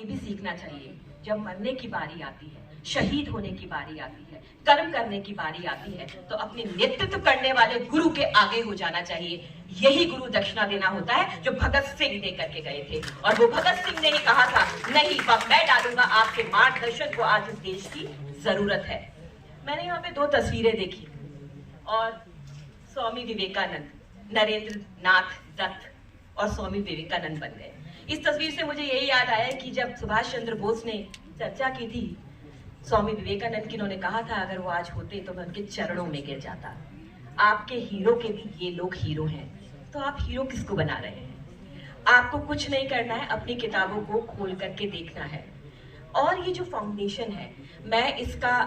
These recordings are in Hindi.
ये भी सीखना चाहिए, जब मरने की बारी आती है, शहीद होने की बारी आती है, कर्म करने की बारी आती है, तो अपने नेतृत्व करने वाले गुरु के आगे हो जाना चाहिए। यही गुरु दक्षिणा देना होता है जो भगत सिंह दे करके गए थे। और वो भगत सिंह ने ही कहा था, नहीं वह मैं डालूंगा, आपके मार्गदर्शन को आज इस देश की जरूरत है। मैंने यहाँ पे 2 तस्वीरें देखी और स्वामी विवेकानंद, नरेंद्र नाथ दत्त और स्वामी विवेकानंद बन गए। इस तस्वीर से मुझे यही याद आया कि जब सुभाष चंद्र बोस ने चर्चा की थी स्वामी विवेकानंद की, उन्होंने कहा था अगर वो आज होते तो मैं उनके चरणों में गिर जाता। आपके हीरो के भी ये लोग हीरो हैं, तो आप हीरो किसको बना रहे हैं? आपको कुछ नहीं करना है, अपनी किताबों को खोल करके देखना है। और ये जो फाउंडेशन है, मैं इसका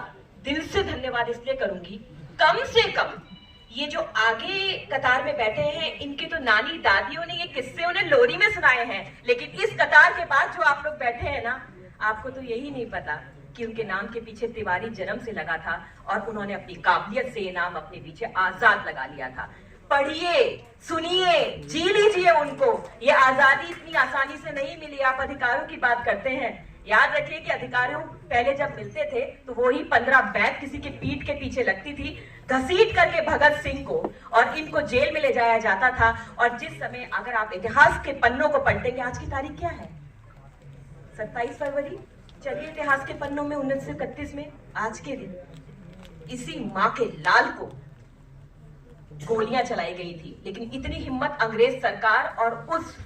दिल से धन्यवाद इसलिए करूंगी, कम से कम ये जो आगे कतार में बैठे हैं, इनके तो नानी दादियों ने ये किस्से उन्हें लोरी में सुनाए हैं, लेकिन इस कतार के बाद जो आप लोग बैठे हैं ना, आपको तो यही नहीं पता कि उनके नाम के पीछे तिवारी जन्म से लगा था और उन्होंने अपनी काबिलियत से ये नाम अपने पीछे आजाद लगा लिया था। पढ़िए, सुनिए, जी लीजिए उनको। ये आजादी इतनी आसानी से नहीं मिली। आप अधिकारों की बात करते हैं, याद रखिए कि अधिकारियों पहले जब मिलते थे तो वो ही 15 बैग किसी की पीठ के पीछे लगती थी, घसीट करके भगत सिंह को और इनको जेल में ले जाया जाता था। और जिस समय अगर आप इतिहास के पन्नों को पलटेंगे, आज की तारीख क्या है? 27 फरवरी। चलिए इतिहास के पन्नों में 1931 में आज के दिन इसी माँ के लाल को गोलियां चलाई गई थी। लेकिन इतनी हिम्मत अंग्रेज सरकार और उस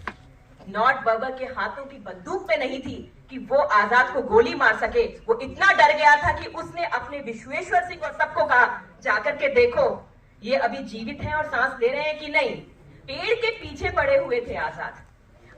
नॉर्थ बर्बर के हाथों की बंदूक पे नहीं थी कि वो आजाद को गोली मार सके। वो इतना डर गया था कि उसने अपने विश्वेश्वर सिंह और सबको कहा, जाकर के देखो ये अभी जीवित हैं और सांस ले रहे हैं कि नहीं। पेड़ के पीछे पड़े हुए थे आजाद,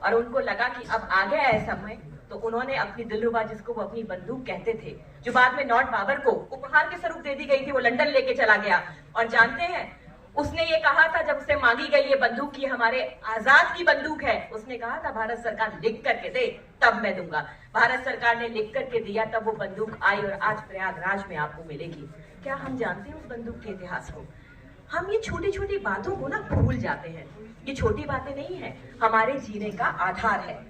और उनको लगा कि अब आ गया है समय, तो उन्होंने अपनी दिलरुबा, जिसको वो अपनी बंदूक कहते थे, जो बाद में नॉर्थ बाबर को उपहार के स्वरूप दे दी गई थी, वो लंदन लेके चला गया। और जानते हैं उसने ये कहा था, जब उसे मांगी गई ये बंदूक की हमारे आजाद की बंदूक है, उसने कहा था भारत सरकार लिख करके दे तब मैं दूंगा। भारत सरकार ने लिख करके दिया, तब वो बंदूक आई और आज प्रयागराज में आपको मिलेगी। क्या हम जानते हैं उस बंदूक के इतिहास को? हम ये छोटी छोटी बातों को ना भूल जाते हैं। ये छोटी बातें नहीं है, हमारे जीने का आधार है।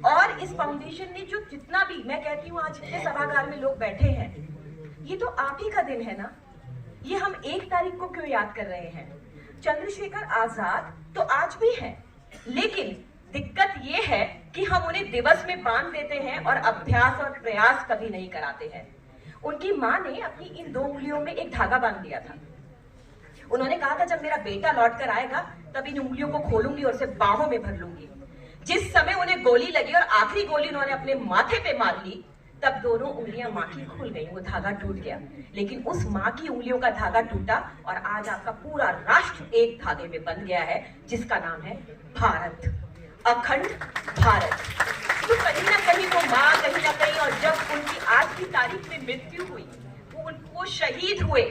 और इस फाउंडेशन ने जो जितना भी, मैं कहती हूँ आज इतने सभागार में लोग बैठे हैं, ये तो आप ही का दिन है ना। ये हम 1 तारीख को क्यों याद कर रहे हैं? चंद्रशेखर आजाद तो आज भी है, लेकिन दिक्कत ये है कि हम उन्हें दिवस में बांध देते हैं और अभ्यास और प्रयास कभी नहीं कराते हैं। उनकी माँ ने अपनी इन 2 उंगलियों में एक धागा बांध दिया था। उन्होंने कहा था जब मेरा बेटा लौट कर आएगा तब इन उंगलियों को खोलूंगी और उसे बाहों में भर लूंगी। जिस समय उन्हें गोली लगी और आखिरी गोली उन्होंने अपने माथे पे मार ली, तब दोनों उंगलियां माँ की खुल गई, वो धागा टूट गया। लेकिन उस माँ की उंगलियों का धागा टूटा और आज आपका पूरा राष्ट्र एक धागे में बंध गया है, जिसका नाम है भारत, अखंड भारत। तो कहीं ना कहीं वो माँ, कहीं ना कहीं, और जब उनकी आज की तारीख में मृत्यु हुई, वो शहीद हुए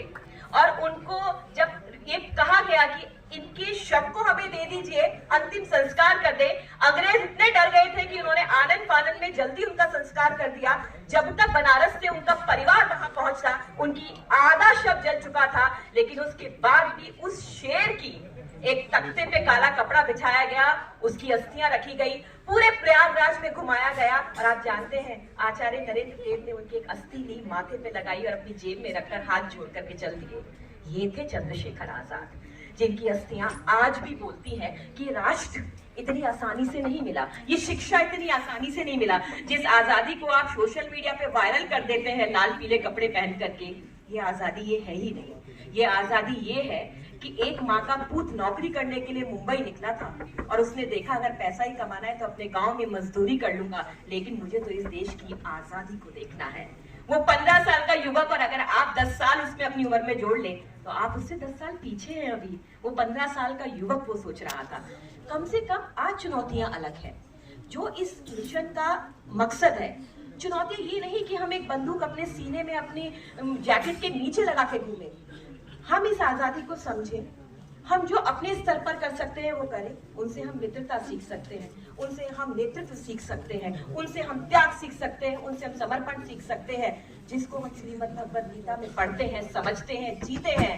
और उनको जब ये कहा गया कि इनके शव को हमें दे दीजिए, अंतिम संस्कार कर दे, अंग्रेज इतने डर गए थे कि उन्होंने आनन फानन में जल्दी उनका संस्कार कर दिया। जब तक बनारस से उनका परिवार वहां पहुंचा, उनकी आधा शव जल चुका था। लेकिन उसके बाद भी उस शेर की एक तख्ते पे काला कपड़ा बिछाया गया, उसकी अस्थियां रखी गई, पूरे प्रयागराज में घुमाया गया। और आप जानते हैं आचार्य नरेंद्र देव ने उनकी एक अस्थि ली, माथे पे लगाई और अपनी जेब में रखकर हाथ जोड़ करके चल दिए। ये थे चंद्रशेखर आजाद, जिनकी अस्थियां आज भी बोलती हैं कि राष्ट्र इतनी आसानी से नहीं मिला, ये शिक्षा इतनी आसानी से नहीं मिला। जिस आजादी को आप सोशल मीडिया पे वायरल कर देते हैं लाल पीले कपड़े पहन करके, ये आजादी ये है ही नहीं। ये आजादी ये है कि एक माँ का पूत नौकरी करने के लिए मुंबई निकला था और उसने देखा अगर पैसा ही कमाना है तो अपने गांव में मजदूरी कर लूंगा, लेकिन मुझे तो इस देश की आजादी को देखना है। वो 15 साल का युवक, और अगर आप 10 साल उसमें अपनी उम्र में जोड़ लें तो आप उससे 10 साल पीछे हैं अभी। वो 15 साल का युवक वो सोच रहा था। कम से कम आज चुनौतियां अलग है। जो इस मिशन का मकसद है, चुनौती ये नहीं कि हम एक बंदूक अपने सीने में अपनी जैकेट के नीचे लगा के घूमें। हम इस आजादी को समझें, हम जो अपने स्तर पर कर सकते हैं वो करें। उनसे हम मित्रता सीख सकते हैं, उनसे हम नेतृत्व सीख सकते हैं, उनसे हम त्याग सीख सकते हैं, उनसे हम समर्पण सीख सकते हैं, जिसको हम श्रीमद् भगवद गीता में पढ़ते हैं, समझते हैं, जीते हैं।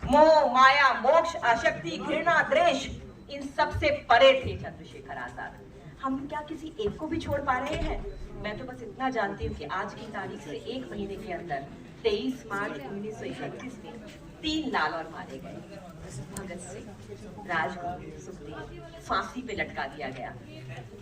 मोह, माया, मोक्ष, आसक्ति, घृणा, द्वेष, इन सब से परे थे चंद्रशेखर आजाद। हम क्या किसी एक को भी छोड़ पा रहे हैं? मैं तो बस इतना जानती हूँ कि आज की तारीख से 1 महीने के अंदर 23 मार्च 1931 में 3 लालौर मारे गए। भगत सिंह, राजगुरु, सुखदेव फांसी पे लटका दिया गया।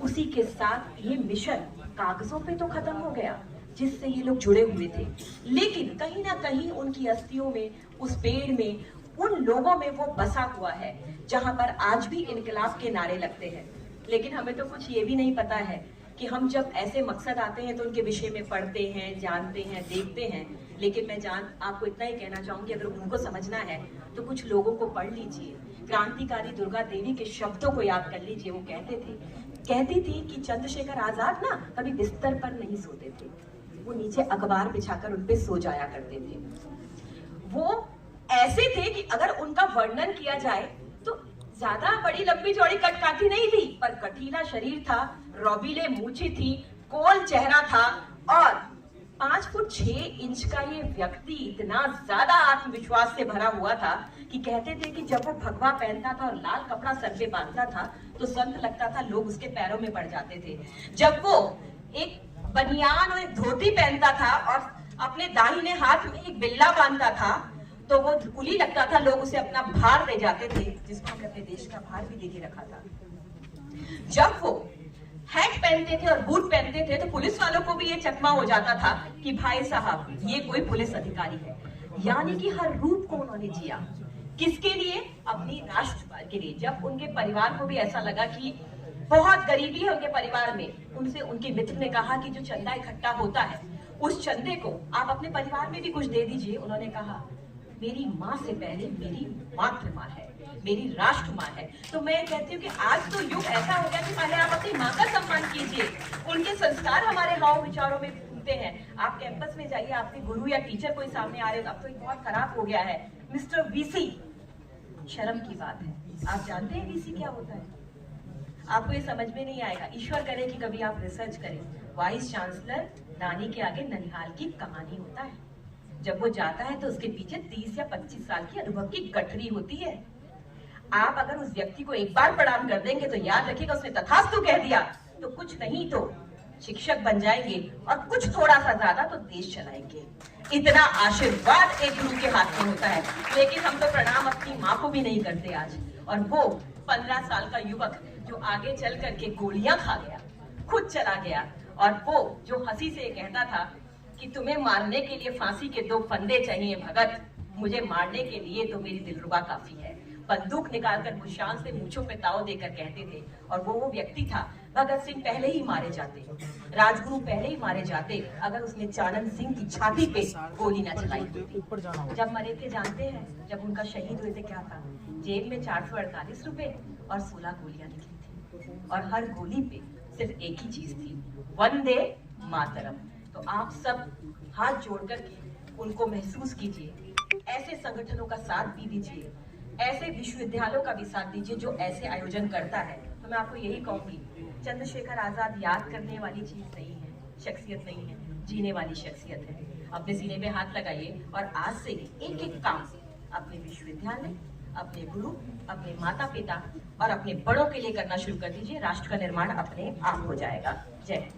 उसी के साथ ये मिशन कागजों पे तो खत्म हो गया जिससे ये लोग जुड़े हुए थे, लेकिन कहीं ना कहीं उनकी अस्थियों में, उस पेड़ में, उन लोगों में वो बसा हुआ है जहां पर आज भी इनकलाब के नारे लगते हैं। लेकिन हमें तो कुछ ये भी नहीं पता है कि हम जब ऐसे मकसद आते हैं तो उनके विषय में पढ़ते हैं, जानते हैं, देखते हैं। लेकिन मैं आपको इतना ही कहना चाहूंगी, अगर उनको समझना है तो कुछ लोगों को पढ़ लीजिए। क्रांतिकारी दुर्गा देवी के शब्दों को याद कर लीजिए। वो कहती थी कि चंद्रशेखर आजाद ना कभी बिस्तर पर नहीं सोते थे, वो नीचे अखबार बिछाकर उन पे सो जाया करते थे। वो ऐसे थे कि अगर उनका वर्णन किया जाए तो ज्यादा बड़ी लंबी चौड़ी कटकाठी नहीं थी, पर कटीला शरीर था, रौबीले मूछें थी, कोल चेहरा था और 5 फुट 6 इंच का ये व्यक्ति इतना ज्यादा आत्मविश्वास से भरा हुआ था कि कहते थे कि जब वो भगवा पहनता था और लाल कपड़ा सर पे बांधता था तो संत लगता था, लोग उसके पैरों में पड़ जाते थे। जब वो एक बनियान और एक धोती पहनता था और अपने दाहिने हाथ में एक बिल्ला बांधता था तो वो कुली लगता था, लोग उसे अपना भार दे जाते थे, जिसको हमने अपने देश का भार भी दे के रखा था। जब वो हैट पहनते थे और बूट पहनते थे तो पुलिस वालों को भी ये चकमा हो जाता था कि भाई साहब ये कोई पुलिस अधिकारी है। यानी कि हर रूप को उन्होंने जिया। किसके लिए? अपनी राष्ट्र के लिए। जब उनके परिवार को भी ऐसा लगा कि बहुत गरीबी है उनके परिवार में, उनसे उनके मित्र ने कहा कि जो चंदा इकट्ठा होता है उस चंदे को आप अपने परिवार में भी कुछ दे दीजिए। उन्होंने कहा मेरी माँ से पहले मेरी मातृ माँ है, मेरी राष्ट्र माँ है। तो मैं कहती हूँ कि आज तो युग ऐसा हो गया कि पहले आप अपनी माँ का सम्मान कीजिए। उनके संस्कार हमारे हाव विचारों में घूमते हैं। आप कैंपस में जाइए, आपके गुरु या टीचर कोई सामने आ रहे हो, अब तो बहुत खराब हो गया है, मिस्टर वीसी। शर्म की बात है। आप जानते हैं वीसी क्या होता है? आपको ये समझ में नहीं आएगा। ईश्वर करे कि कभी आप रिसर्च करें। वाइस चांसलर नानी के आगे ननिहाल की कहानी होता है। जब वो जाता है तो उसके पीछे 30 या 25 साल की अनुभव की गठरी होती है। आप अगर उस व्यक्ति को एक बार प्रणाम कर देंगे तो याद रखिएगा उसने तथास्तु कह दिया तो कुछ नहीं तो शिक्षक बन जाएंगे और कुछ थोड़ा सा ज्यादा तो देश चलाएंगे। इतना आशीर्वाद एक गुरु के हाथ में होता है। लेकिन हम तो प्रणाम अपनी माँ को भी नहीं करते आज। और वो 15 साल का युवक जो आगे चल करके गोलियां खा गया, खुद चला गया, और वो जो हंसी से कहता था कि तुम्हें मारने के लिए फांसी के 2 फंदे चाहिए भगत, मुझे मारने के लिए तो मेरी दिलरुबा काफी है। बंदूक निकालकर मुशान से मूंछों पे ताव देकर कहते थे। और वो व्यक्ति था। भगत सिंह पहले ही मारे जाते, राजगुरु पहले ही मारे जाते अगर उसने चानन सिंह की छाती पे गोली न चलाई होती। जब मरे थे जानते हैं, जब उनका शहीद हुए थे क्या था? जेब में 448 रुपए और 16 गोलियां निकली थी और हर गोली पे सिर्फ एक ही चीज थी, वंदे मातरम। तो आप सब हाथ जोड़कर के उनको महसूस कीजिए, ऐसे संगठनों का साथ भी दीजिए, ऐसे विश्वविद्यालयों का भी साथ दीजिए जो ऐसे आयोजन करता है। तो मैं आपको यही कहूंगी, चंद्रशेखर आजाद याद करने वाली चीज नहीं है, शख्सियत नहीं है, जीने वाली शख्सियत है। अपने सीने पे हाथ लगाइए और आज से एक एक काम अपने विश्वविद्यालय, अपने गुरु, अपने माता पिता और अपने बड़ों के लिए करना शुरू कर दीजिए। राष्ट्र का निर्माण अपने आप हो जाएगा। जय।